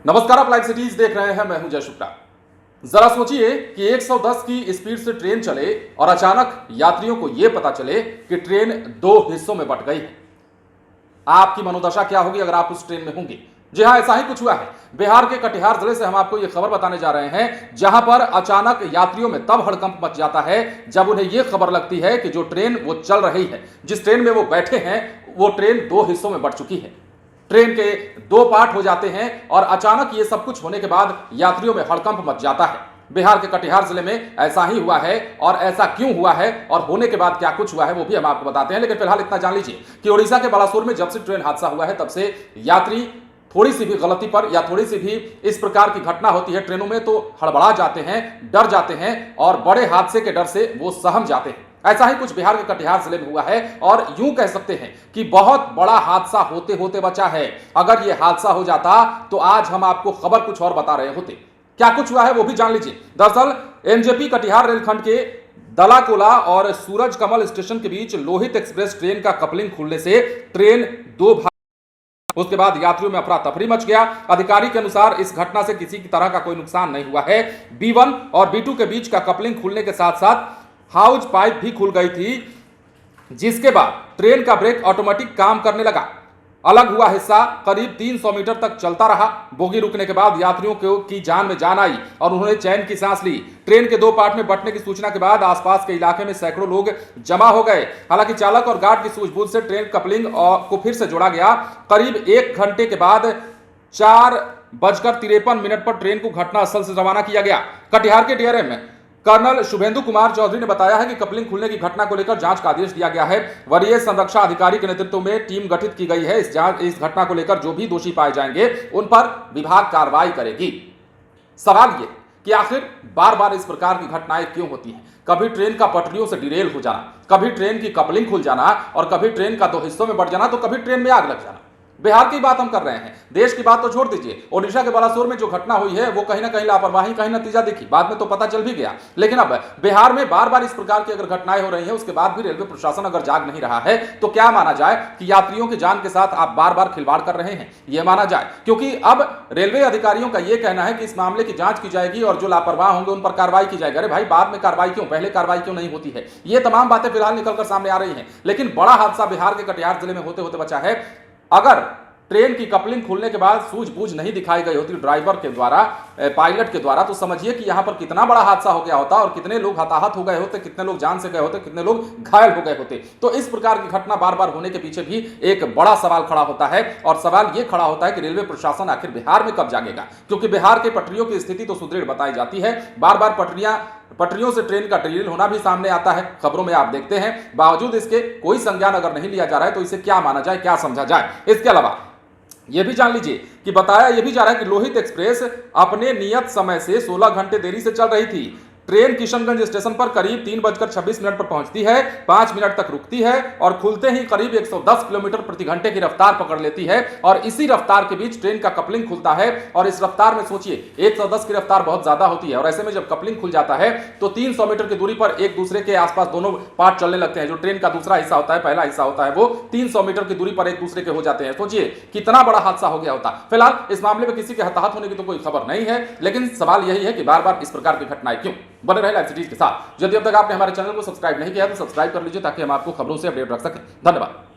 नमस्कार, आप live cities देख रहे हैं। मैं हूं जय शुक्ला। जरा सोचिए कि 110 की स्पीड से ट्रेन चले और अचानक यात्रियों को यह पता चले कि ट्रेन दो हिस्सों में बंट गई है। आपकी मनोदशा क्या होगी अगर आप उस ट्रेन में होंगे? जी हां, ऐसा ही कुछ हुआ है। बिहार के कटिहार जिले से हम आपको यह खबर बताने जा रहे हैं, जहां पर अचानक यात्रियों में तब हड़कंप मच जाता है जब उन्हें यह खबर लगती है कि जो ट्रेन वो चल रही है, जिस ट्रेन में वो बैठे हैं, वो ट्रेन दो हिस्सों में बंट चुकी है। ट्रेन के दो पार्ट हो जाते हैं और अचानक ये सब कुछ होने के बाद यात्रियों में हड़कंप मच जाता है। बिहार के कटिहार जिले में ऐसा ही हुआ है और ऐसा क्यों हुआ है और होने के बाद क्या कुछ हुआ है वो भी हम आपको बताते हैं। लेकिन फिलहाल इतना जान लीजिए कि ओडिशा के बालासोर में जब से ट्रेन हादसा हुआ है तब से यात्री थोड़ी सी भी गलती पर या थोड़ी सी भी इस प्रकार की घटना होती है ट्रेनों में तो हड़बड़ा जाते हैं, डर जाते हैं और बड़े हादसे के डर से वो सहम जाते हैं। ऐसा ही कुछ बिहार के कटिहार जिले में हुआ है और यूं कह सकते हैं कि बहुत बड़ा हादसा होते होते बचा है। अगर यह हादसा हो जाता तो आज हम आपको खबर कुछ और बता रहे होते। क्या कुछ हुआ है वो भी जान लीजिए। दरअसल एनजेपी कटिहार रेलखंड के दलाकोला और सूरज कमल स्टेशन के बीच लोहित एक्सप्रेस ट्रेन का कपलिंग खुलने से ट्रेन दो भाग, उसके बाद यात्रियों में अफरा तफरी मच गया। अधिकारी के अनुसार इस घटना से किसी की तरह का कोई नुकसान नहीं हुआ है। B1 और B2 के बीच का कपलिंग खुलने के साथ साथ हाउस पाइप भी खुल गई थी, जिसके बाद ट्रेन का ब्रेक ऑटोमेटिक काम करने लगा। अलग हुआ हिस्सा करीब 300 मीटर तक चलता रहा। बोगी रुकने के बाद यात्रियों की जान में जान आई और उन्होंने चैन की सांस ली। ट्रेन के दो पार्ट में बंटने की सूचना के बाद आसपास के इलाके में सैकड़ों लोग जमा हो गए। हालांकि चालक और गार्ड की सूझबूझ से ट्रेन कपलिंग को फिर से जोड़ा गया। करीब 1 घंटे के बाद 4:53 पर ट्रेन को घटनास्थल से रवाना किया गया। कटिहार के डीआरएम कर्नल शुभेंदु कुमार चौधरी ने बताया है कि कपलिंग खुलने की घटना को लेकर जांच का आदेश दिया गया है। वरीय संरक्षा अधिकारी के नेतृत्व में टीम गठित की गई है। इस घटना को लेकर जो भी दोषी पाए जाएंगे उन पर विभाग कार्रवाई करेगी। सवाल ये कि आखिर बार बार इस प्रकार की घटनाएं क्यों होती हैं? कभी ट्रेन का पटरियों से डिरेल हो जाना, कभी ट्रेन की कपलिंग खुल जाना और कभी ट्रेन का दो हिस्सों में बढ़ जाना, तो कभी ट्रेन में आग लग जाना। बिहार की बात हम कर रहे हैं, देश की बात तो छोड़ दीजिए। ओडिशा के बालासोर में जो घटना हुई है वो कहीं ना कहीं लापरवाही का ही नतीजा दिखी, बाद में तो पता चल भी गया। लेकिन अब बिहार में बार बार इस प्रकार की अगर घटनाएं हो रही हैं, उसके बाद भी रेलवे प्रशासन अगर जाग नहीं रहा है तो क्या माना जाए कि यात्रियों की जान के साथ आप बार बार खिलवाड़ कर रहे हैं, यह माना जाए। क्योंकि अब रेलवे अधिकारियों का यह कहना है कि इस मामले की जांच की जाएगी और जो लापरवाह होंगे उन पर कार्रवाई की जाएगी। अरे भाई, बाद में कार्रवाई क्यों, पहले कार्रवाई क्यों नहीं होती है? ये तमाम बातें फिलहाल निकलकर सामने आ रही हैं। लेकिन बड़ा हादसा बिहार के कटिहार जिले में होते होते बचा है। अगर ट्रेन की कपलिंग खुलने के बाद सूझबूझ नहीं दिखाई गई होती ड्राइवर के द्वारा, पायलट के द्वारा, तो समझिए कि यहां पर कितना बड़ा हादसा हो गया होता और कितने लोग हताहत हो गए होते, कितने लोग जान से गए होते, कितने लोग घायल हो गए होते। तो इस प्रकार की घटना बार बार होने के पीछे भी एक बड़ा सवाल खड़ा होता है और सवाल यह खड़ा होता है कि रेलवे प्रशासन आखिर बिहार में कब जागेगा? क्योंकि बिहार के पटरियों की स्थिति तो सुदृढ़ बताई जाती है। बार बार पटरियों से ट्रेन का डिरेल होना भी सामने आता है, खबरों में आप देखते हैं। बावजूद इसके कोई संज्ञान अगर नहीं लिया जा रहा है तो इसे क्या माना जाए, क्या समझा जाए? इसके अलावा यह भी जान लीजिए कि बताया यह भी जा रहा है कि लोहित एक्सप्रेस अपने नियत समय से 16 घंटे देरी से चल रही थी। ट्रेन किशनगंज स्टेशन पर करीब 3:26 पर पहुंचती है, 5 मिनट तक रुकती है और खुलते ही करीब 110 किलोमीटर प्रति घंटे की रफ्तार पकड़ लेती है। और इसी रफ्तार के बीच ट्रेन का कपलिंग खुलता है और इस रफ्तार में सोचिए 110 की रफ्तार बहुत ज्यादा होती है और ऐसे में जब कपलिंग खुल जाता है तो 300 मीटर की दूरी पर एक दूसरे के आसपास दोनों पार्ट चलने लगते हैं। जो ट्रेन का दूसरा हिस्सा होता है, पहला हिस्सा होता है, वो 300 मीटर की दूरी पर एक दूसरे के हो जाते हैं। सोचिए कितना बड़ा हादसा हो गया होता। फिलहाल इस मामले में किसी के हताहत होने की तो कोई खबर नहीं है, लेकिन सवाल यही है कि बार बार इस प्रकार की घटनाएं क्यों? बने रहे लाइव सिटीज के साथ। यदि अब तक आपने हमारे चैनल को सब्सक्राइब नहीं किया तो सब्सक्राइब कर लीजिए ताकि हम आपको खबरों से अपडेट रख सकें। धन्यवाद।